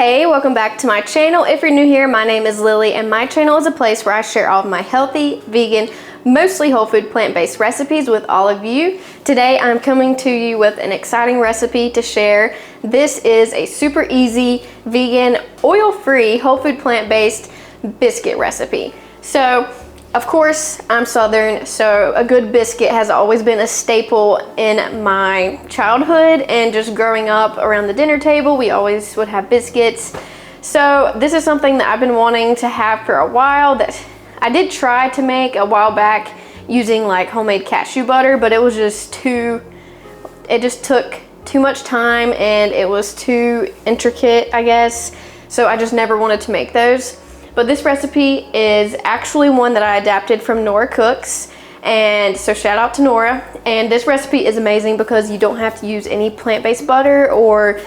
Hey, welcome back to my channel. If you're new here, my name is Lily and my channel is a place where I share all of my healthy, vegan, mostly whole food plant-based recipes with all of you. Today I'm coming to you with an exciting recipe to share. This is a super easy, vegan, oil-free, whole food plant-based biscuit recipe. So, of course, I'm Southern, so a good biscuit has always been a staple in my childhood and just growing up around the dinner table, we always would have biscuits. So this is something that I've been wanting to have for a while that I did try to make a while back using like homemade cashew butter, but it was just it just took too much time and it was too intricate, I guess. So I just never wanted to make those. But this recipe is actually one that I adapted from Nora Cooks, and so shout out to Nora. And this recipe is amazing because you don't have to use any plant-based butter or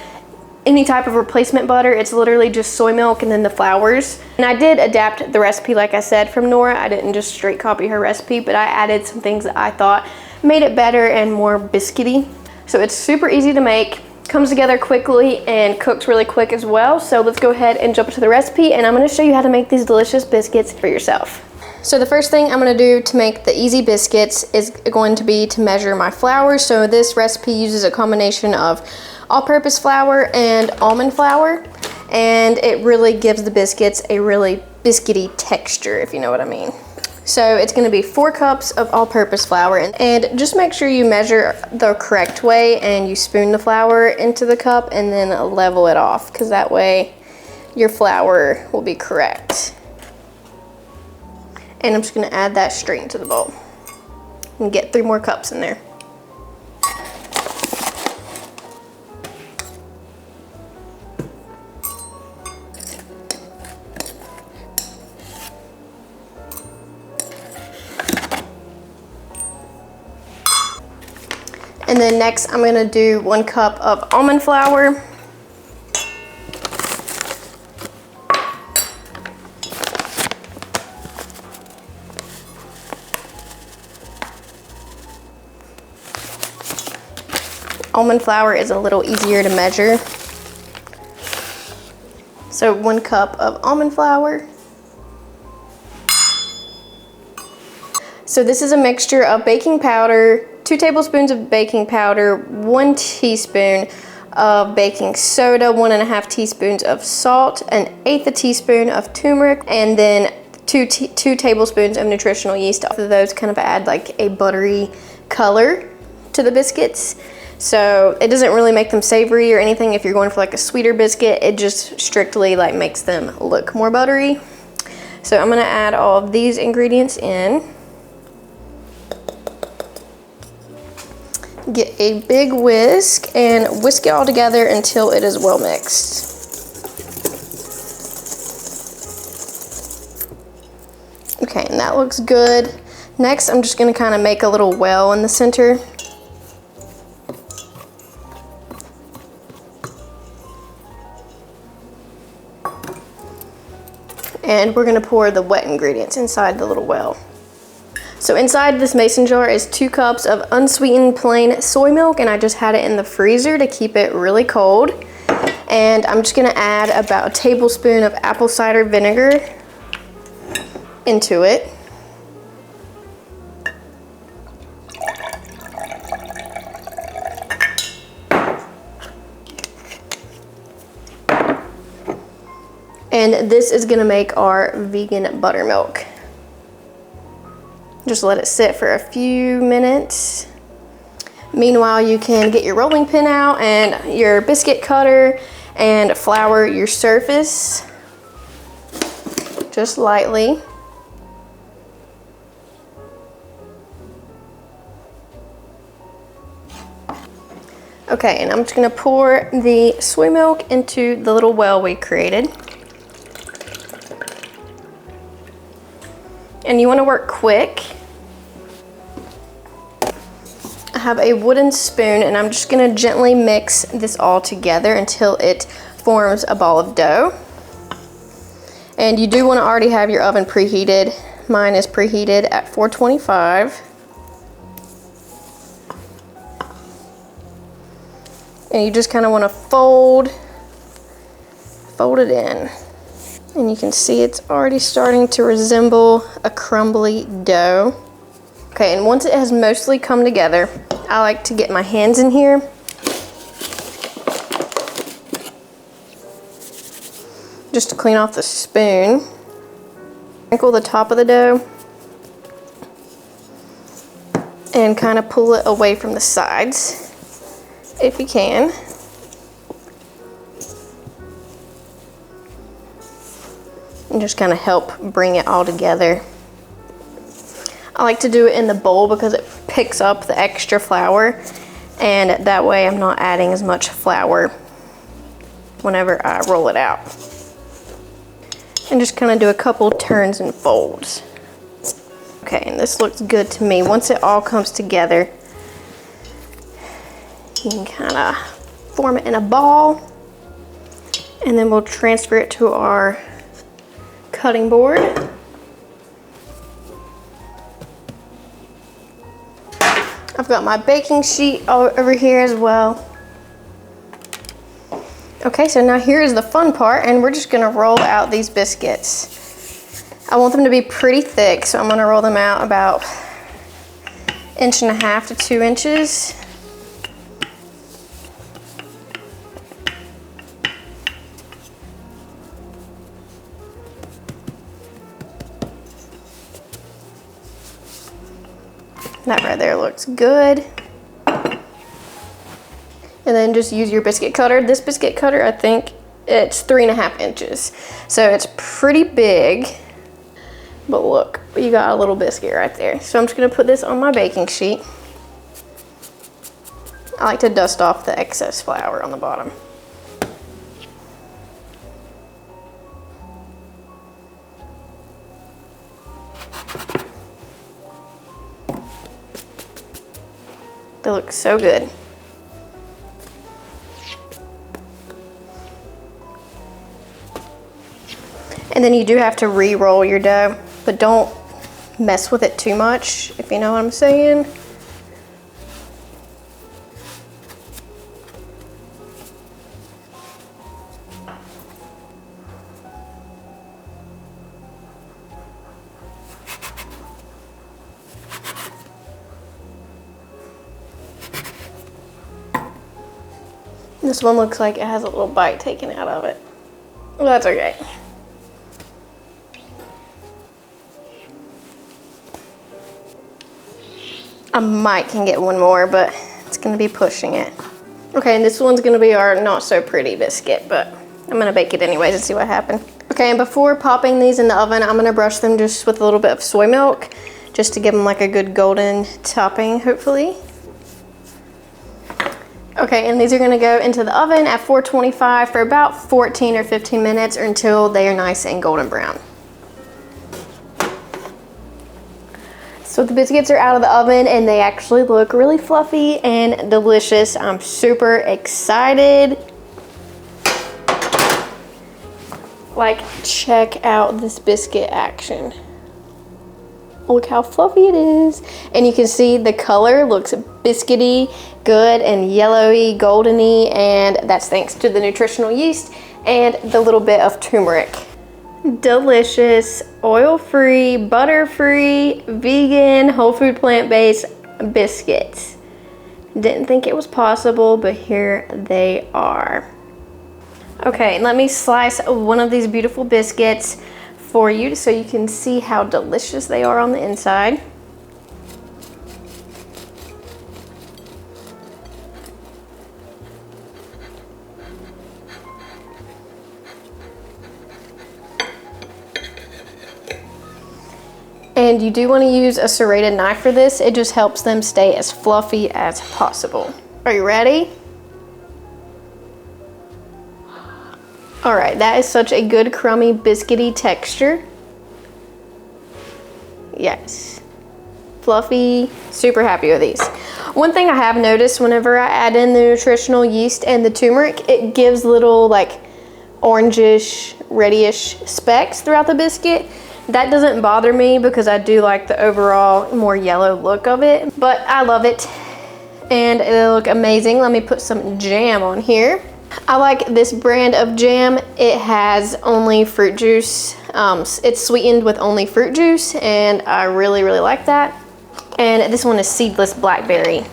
any type of replacement butter. It's literally just soy milk and then the flours. And I did adapt the recipe, like I said, from Nora. I didn't just straight copy her recipe, but I added some things that I thought made it better and more biscuity. So it's super easy to make. Comes together quickly and cooks really quick as well. So let's go ahead and jump into the recipe, and I'm going to show you how to make these delicious biscuits for yourself. So the first thing I'm going to do to make the easy biscuits is going to be to measure my flour. So this recipe uses a combination of all-purpose flour and almond flour, and it really gives the biscuits a really biscuity texture, if you know what I mean. So it's going to be 4 cups of all-purpose flour, and just make sure you measure the correct way and you spoon the flour into the cup and then level it off, because that way your flour will be correct. And I'm just going to add that straight into the bowl and get 3 more cups in there. And then next I'm going to do 1 cup of almond flour. Almond flour is a little easier to measure. So 1 cup of almond flour. So this is a mixture of baking powder, 2 tablespoons of baking powder, 1 teaspoon of baking soda, 1.5 teaspoons of salt, 1/8 teaspoon of turmeric, and then 2 tablespoons of nutritional yeast. All of those kind of add like a buttery color to the biscuits. So it doesn't really make them savory or anything if you're going for like a sweeter biscuit. It just strictly like makes them look more buttery. So I'm gonna add all of these ingredients in. Get a big whisk and whisk it all together until it is well mixed. Okay, and that looks good. Next, I'm just gonna kind of make a little well in the center. And we're gonna pour the wet ingredients inside the little well. So inside this mason jar is 2 cups of unsweetened plain soy milk, and I just had it in the freezer to keep it really cold. And I'm just gonna add about a tablespoon of apple cider vinegar into it. And this is gonna make our vegan buttermilk. Just let it sit for a few minutes. Meanwhile, you can get your rolling pin out and your biscuit cutter and flour your surface just lightly. Okay, and I'm just gonna pour the soy milk into the little well we created. And you want to work quick. I have a wooden spoon, and I'm just going to gently mix this all together until it forms a ball of dough. And you do want to already have your oven preheated. Mine is preheated at 425. And you just kind of want to fold fold it in. And you can see it's already starting to resemble a crumbly dough. Okay, and once it has mostly come together, I like to get my hands in here just to clean off the spoon. Sprinkle the top of the dough and kind of pull it away from the sides if you can. And just kind of help bring it all together. I like to do it in the bowl because it picks up the extra flour, and that way I'm not adding as much flour whenever I roll it out. And just kind of do a couple turns and folds. Okay, and this looks good to me. Once it all comes together, you can kind of form it in a ball, and then we'll transfer it to our cutting board. I've got my baking sheet over here as well. Okay, so now here's the fun part, and we're just gonna roll out these biscuits. I want them to be pretty thick, so I'm gonna roll them out about 1.5 to 2 inches. That right there looks good. And then just use your biscuit cutter. This biscuit cutter, I think it's 3.5 inches. So it's pretty big, but look, you got a little biscuit right there. So I'm just gonna put this on my baking sheet. I like to dust off the excess flour on the bottom. They look so good. And then you do have to re-roll your dough, but don't mess with it too much, if you know what I'm saying. This one looks like it has a little bite taken out of it. Well, that's okay. I might can get one more, but it's gonna be pushing it. Okay, and this one's gonna be our not so pretty biscuit, but I'm gonna bake it anyways and see what happens. Okay, and before popping these in the oven, I'm gonna brush them just with a little bit of soy milk, just to give them like a good golden topping, hopefully. Okay, and these are gonna go into the oven at 425 for about 14 or 15 minutes or until they are nice and golden brown. So the biscuits are out of the oven and they actually look really fluffy and delicious. I'm super excited. Like, check out this biscuit action. Look how fluffy it is. And you can see the color looks biscuity, good, and yellowy, goldeny, and that's thanks to the nutritional yeast and the little bit of turmeric. Delicious, oil-free, butter-free, vegan, whole food, plant-based biscuits. Didn't think it was possible, but here they are. Okay, let me slice one of these beautiful biscuits for you so you can see how delicious they are on the inside. And you do want to use a serrated knife for this. It just helps them stay as fluffy as possible. Are you ready? All right, that is such a good crummy biscuity texture. Yes, fluffy, super happy with these. One thing I have noticed whenever I add in the nutritional yeast and the turmeric, it gives little like orangish, reddish specks throughout the biscuit. That doesn't bother me because I do like the overall more yellow look of it, but I love it and it'll look amazing. Let me put some jam on here. I like this brand of jam. It has only fruit juice. It's sweetened with only fruit juice, and I really, really like that. And this one is seedless blackberry.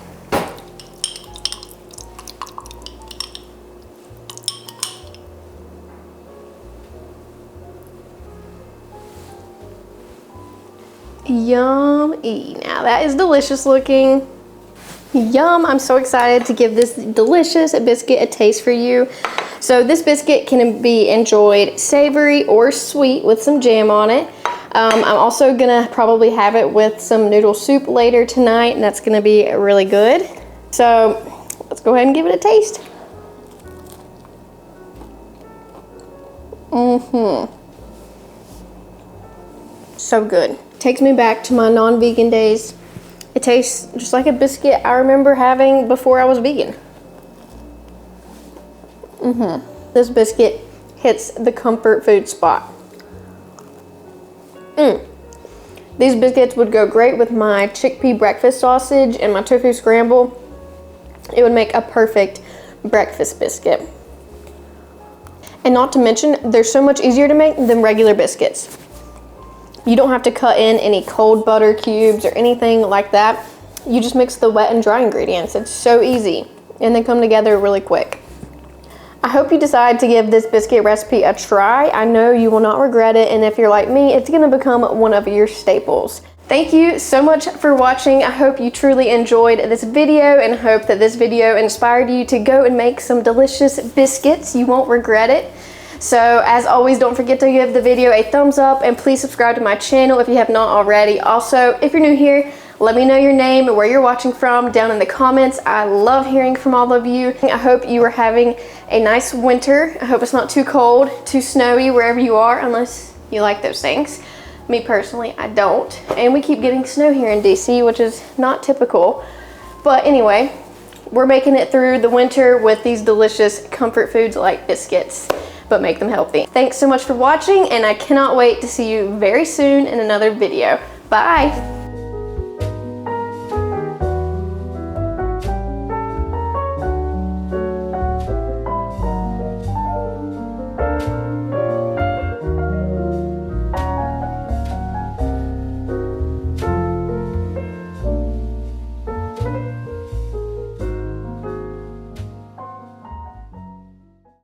Yummy. Now that is delicious looking. Yum. I'm so excited to give this delicious biscuit a taste for you. So this biscuit can be enjoyed savory or sweet with some jam on it. I'm also gonna probably have it with some noodle soup later tonight, and that's gonna be really good. So let's go ahead and give it a taste. So good. Takes me back to my non-vegan days. It tastes just like a biscuit I remember having before I was vegan. This biscuit hits the comfort food spot. These biscuits would go great with my chickpea breakfast sausage and my tofu scramble. It would make a perfect breakfast biscuit. And not to mention, they're so much easier to make than regular biscuits. You don't have to cut in any cold butter cubes or anything like that. You just mix the wet and dry ingredients. It's so easy, and they come together really quick. I hope you decide to give this biscuit recipe a try. I know you will not regret it, and if you're like me, it's gonna become one of your staples. Thank you so much for watching. I hope you truly enjoyed this video and hope that this video inspired you to go and make some delicious biscuits. You won't regret it. So as always, don't forget to give the video a thumbs up and please subscribe to my channel if you have not already. Also, if you're new here, let me know your name and where you're watching from down in the comments. I love hearing from all of you. I hope you are having a nice winter. I hope it's not too cold, too snowy wherever you are, unless you like those things. Me personally, I don't. And we keep getting snow here in DC, which is not typical. But anyway, we're making it through the winter with these delicious comfort foods like biscuits, but make them healthy. Thanks so much for watching, and I cannot wait to see you very soon in another video. Bye.